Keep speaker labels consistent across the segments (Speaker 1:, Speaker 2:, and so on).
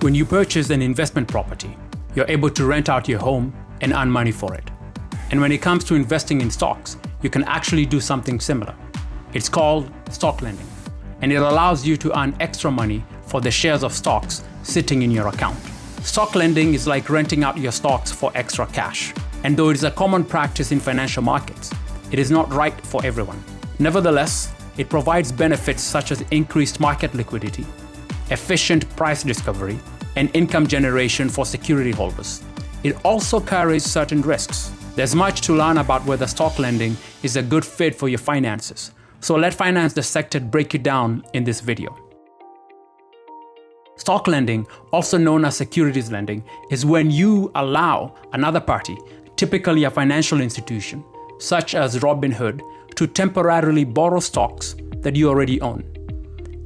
Speaker 1: When you purchase an investment property, you're able to rent out your home and earn money for it. And when it comes to investing in stocks, you can actually do something similar. It's called stock lending, and it allows you to earn extra money for the shares of stocks sitting in your account. Stock lending is like renting out your stocks for extra cash. And though it is a common practice in financial markets, it is not right for everyone. Nevertheless, it provides benefits such as increased market liquidity, efficient price discovery, and income generation for security holders. It also carries certain risks. There's much to learn about whether stock lending is a good fit for your finances. So let Finance Dissected break it down in this video. Stock lending, also known as securities lending, is when you allow another party, typically a financial institution, such as Robinhood, to temporarily borrow stocks that you already own.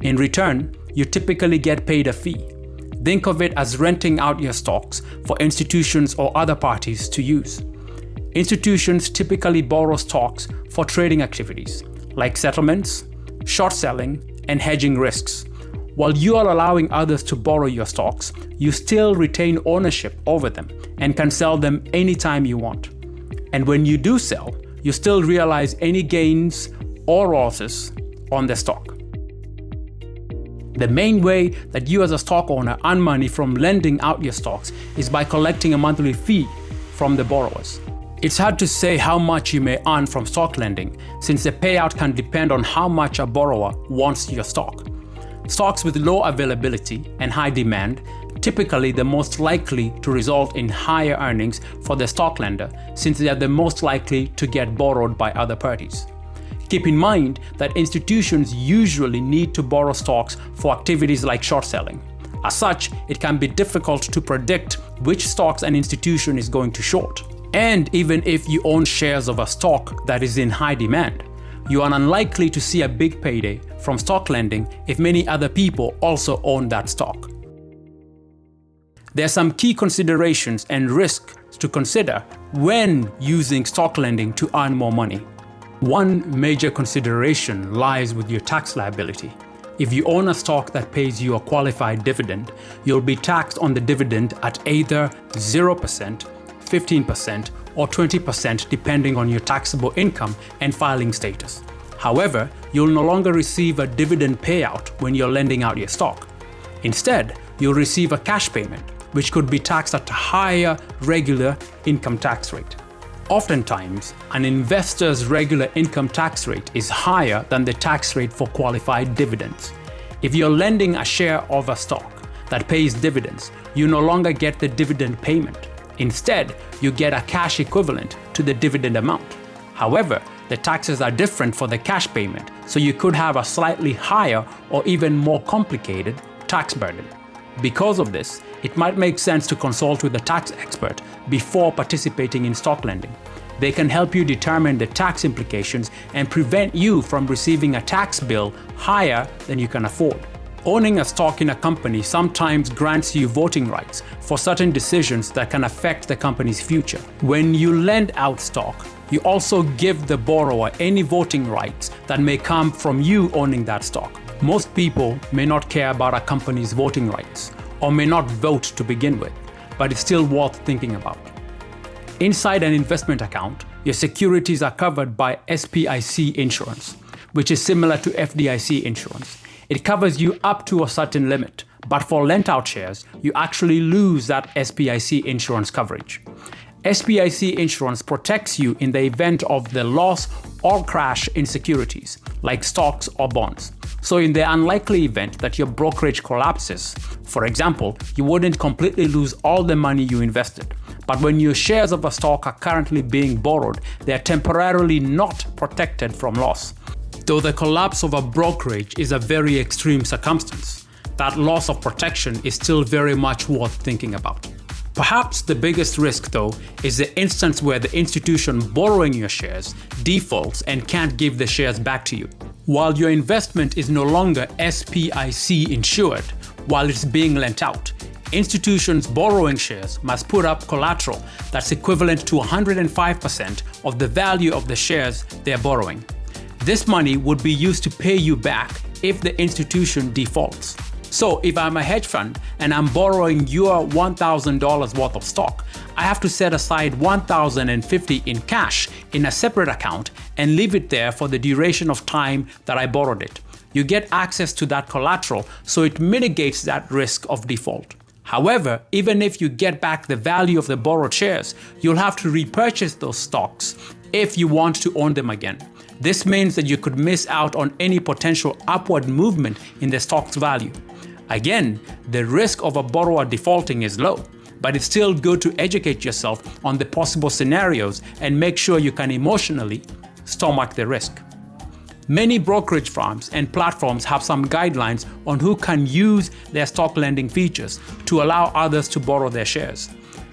Speaker 1: In return, you typically get paid a fee. Think of it as renting out your stocks for institutions or other parties to use. Institutions typically borrow stocks for trading activities, like settlements, short selling, and hedging risks. While you are allowing others to borrow your stocks, you still retain ownership over them and can sell them anytime you want. And when you do sell, you still realize any gains or losses on the stock. The main way that you as a stock owner earn money from lending out your stocks is by collecting a monthly fee from the borrowers. It's hard to say how much you may earn from stock lending, since the payout can depend on how much a borrower wants your stock. Stocks with low availability and high demand, typically the most likely to result in higher earnings for the stock lender, since they are the most likely to get borrowed by other parties. Keep in mind that institutions usually need to borrow stocks for activities like short selling. As such, it can be difficult to predict which stocks an institution is going to short. And even if you own shares of a stock that is in high demand, you are unlikely to see a big payday from stock lending if many other people also own that stock. There are some key considerations and risks to consider when using stock lending to earn more money. One major consideration lies with your tax liability. If you own a stock that pays you a qualified dividend, you'll be taxed on the dividend at either 0%, 15%, or 20% depending on your taxable income and filing status. However, you'll no longer receive a dividend payout when you're lending out your stock. Instead, you'll receive a cash payment, which could be taxed at a higher regular income tax rate. Oftentimes, an investor's regular income tax rate is higher than the tax rate for qualified dividends. If you're lending a share of a stock that pays dividends, you no longer get the dividend payment. Instead, you get a cash equivalent to the dividend amount. However, the taxes are different for the cash payment, so you could have a slightly higher or even more complicated tax burden. Because of this, it might make sense to consult with a tax expert before participating in stock lending. They can help you determine the tax implications and prevent you from receiving a tax bill higher than you can afford. Owning a stock in a company sometimes grants you voting rights for certain decisions that can affect the company's future. When you lend out stock, you also give the borrower any voting rights that may come from you owning that stock. Most people may not care about a company's voting rights or may not vote to begin with, but it's still worth thinking about. Inside an investment account, your securities are covered by SPIC insurance, which is similar to FDIC insurance. It covers you up to a certain limit, but for lent-out shares, you actually lose that SPIC insurance coverage. SPIC insurance protects you in the event of the loss or crash in securities, like stocks or bonds. So in the unlikely event that your brokerage collapses, for example, you wouldn't completely lose all the money you invested. But when your shares of a stock are currently being borrowed, they are temporarily not protected from loss. Though the collapse of a brokerage is a very extreme circumstance, that loss of protection is still very much worth thinking about. Perhaps the biggest risk, though, is the instance where the institution borrowing your shares defaults and can't give the shares back to you. While your investment is no longer SPIC insured while it's being lent out, institutions borrowing shares must put up collateral that's equivalent to 105% of the value of the shares they're borrowing. This money would be used to pay you back if the institution defaults. So if I'm a hedge fund and I'm borrowing your $1,000 worth of stock, I have to set aside $1,050 in cash in a separate account and leave it there for the duration of time that I borrowed it. You get access to that collateral, so it mitigates that risk of default. However, even if you get back the value of the borrowed shares, you'll have to repurchase those stocks if you want to own them again. This means that you could miss out on any potential upward movement in the stock's value. Again, the risk of a borrower defaulting is low, but it's still good to educate yourself on the possible scenarios and make sure you can emotionally stomach the risk. Many brokerage firms and platforms have some guidelines on who can use their stock lending features to allow others to borrow their shares.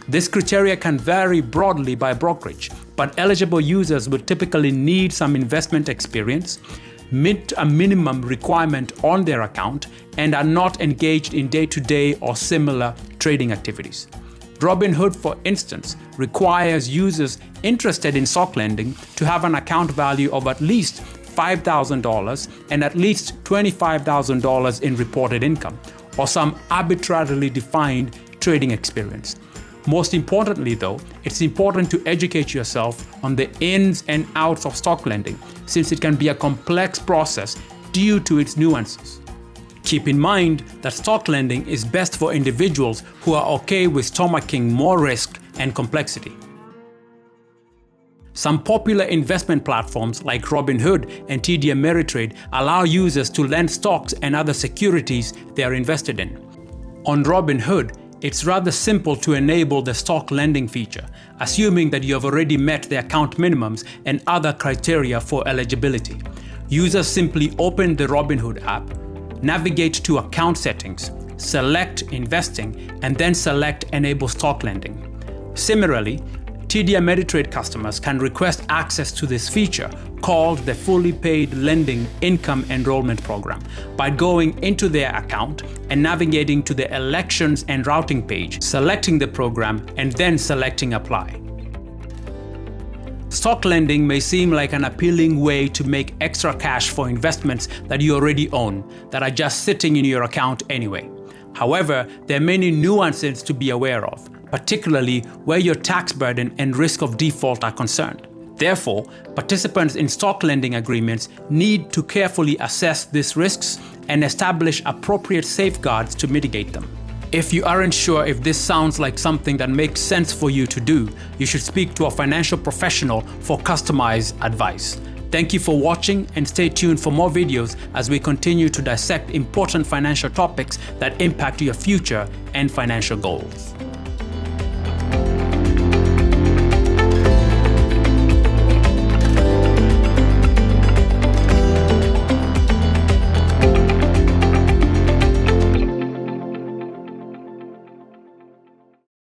Speaker 1: This criteria can vary broadly by brokerage, but eligible users will typically need some investment experience, meet a minimum requirement on their account, and are not engaged in day-to-day or similar trading activities. Robinhood, for instance, requires users interested in stock lending to have an account value of at least $5,000 and at least $25,000 in reported income, or some arbitrarily defined trading experience. Most importantly though, it's important to educate yourself on the ins and outs of stock lending, since it can be a complex process due to its nuances. Keep in mind that stock lending is best for individuals who are okay with stomaching more risk and complexity. Some popular investment platforms like Robinhood and TD Ameritrade allow users to lend stocks and other securities they are invested in. On Robinhood, it's rather simple to enable the stock lending feature, assuming that you have already met the account minimums and other criteria for eligibility. Users simply open the Robinhood app, navigate to account settings, select investing, and then select enable stock lending. Similarly, TD Ameritrade customers can request access to this feature called the Fully Paid Lending Income Enrollment Program by going into their account and navigating to the Elections and Routing page, selecting the program, and then selecting Apply. Stock lending may seem like an appealing way to make extra cash for investments that you already own, that are just sitting in your account anyway. However, there are many nuances to be aware of, particularly where your tax burden and risk of default are concerned. Therefore, participants in stock lending agreements need to carefully assess these risks and establish appropriate safeguards to mitigate them. If you aren't sure if this sounds like something that makes sense for you to do, you should speak to a financial professional for customized advice. Thank you for watching, and stay tuned for more videos as we continue to dissect important financial topics that impact your future and financial goals.